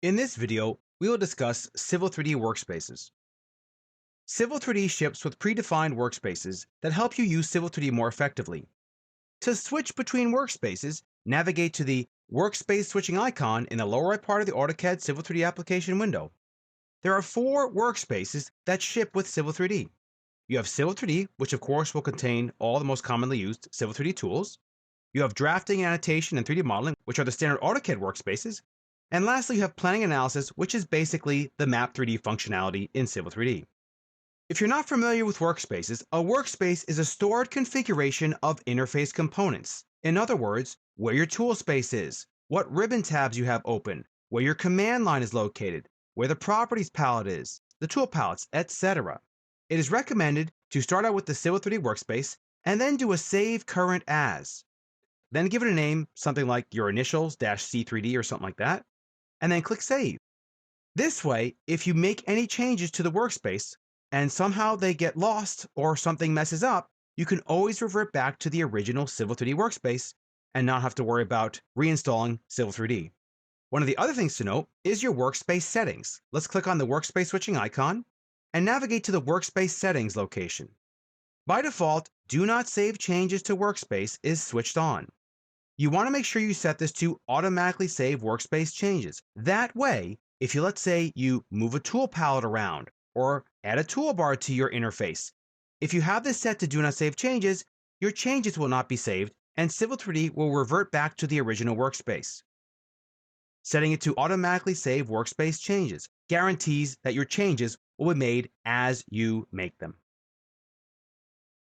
In this video, we will discuss Civil 3D workspaces. Civil 3D ships with predefined workspaces that help you use Civil 3D more effectively. To switch between workspaces, navigate to the Workspace switching icon in the lower right part of the AutoCAD Civil 3D application window. There are 4 workspaces that ship with Civil 3D. You have Civil 3D, which of course will contain all the most commonly used Civil 3D tools. You have Drafting, Annotation, and 3D Modeling, which are the standard AutoCAD workspaces. And lastly, you have Planning Analysis, which is basically the Map 3D functionality in Civil 3D. If you're not familiar with workspaces, a workspace is a stored configuration of interface components. In other words, where your tool space is, what ribbon tabs you have open, where your command line is located, where the properties palette is, the tool palettes, etc. It is recommended to start out with the Civil 3D workspace and then do a Save Current As. Then give it a name, something like your initials -C3D or something like that, and then click Save. This way, if you make any changes to the workspace and somehow they get lost or something messes up, you can always revert back to the original Civil 3D workspace and not have to worry about reinstalling Civil 3D. One of the other things to note is your workspace settings. Let's click on the workspace switching icon and navigate to the workspace settings location. By default, do not save changes to workspace is switched on. You want to make sure you set this to automatically save workspace changes. That way, if you, let's say, you move a tool palette around or add a toolbar to your interface, if you have this set to do not save changes, your changes will not be saved and Civil 3D will revert back to the original workspace. Setting it to automatically save workspace changes guarantees that your changes will be made as you make them.